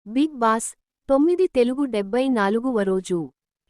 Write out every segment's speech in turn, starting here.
Big boss 9 Telugu 74వ రోజు.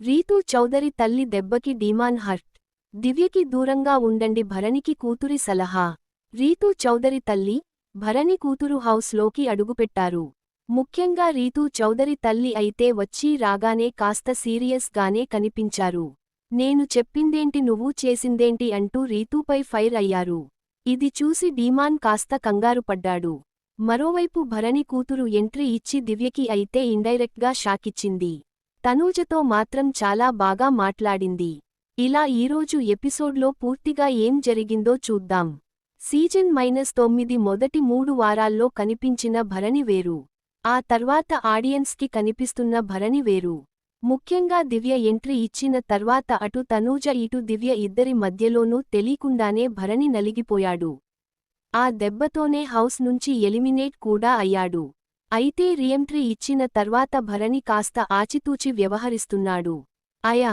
రీతూ చౌదరి తల్లి దెబ్బకి డీమాన్ హర్ట్. దివ్యకి దూరంగా ఉండండి భరణికి కూతురి సలహా. రీతూ చౌదరి తల్లి, భరణి కూతురు హౌస్ లోకి అడుగుపెట్టారు. ముఖ్యంగా రీతూ చౌదరి తల్లి అయితే వచ్చి రాగానే కాస్త సీరియస్ గానే కనిపించారు. నేను చెప్పిందేంటి నువ్వు చేసిందేంటి అంటూ రీతూపై ఫైర్ అయ్యారు. ఇది చూసి డీమాన్ కాస్త కంగారుపడ్డాడు. మరోవైపు భరణి కూతురు ఎంట్రీ ఇచ్చి దివ్యకి అయితే ఇండైరెక్ట్గా షాకిచ్చింది. తనూజతో మాత్రం చాలా బాగా మాట్లాడింది. ఇలా ఈరోజు ఎపిసోడ్లో పూర్తిగా ఏం జరిగిందో చూద్దాం. సీజన్ -9 మొదటి 3 వారాల్లో కనిపించిన భరణి వేరు. ఆ తర్వాత ఆడియన్స్కి కనిపిస్తున్న భరణి వేరు. ముఖ్యంగా దివ్య ఎంట్రీ ఇచ్చిన తర్వాత అటు తనూజ ఇటు దివ్య ఇద్దరి మధ్యలోనూ తెలీకుండానే భరణి నలిగిపోయాడు. ఆ దెబ్బతోనే హౌస్ నుంచి ఎలిమినేట్ కూడా అయ్యాడు. అయితే రీఎంట్రీ ఇచ్చిన తర్వాత భరణి కాస్త ఆచితూచి వ్యవహరిస్తున్నాడు. అయా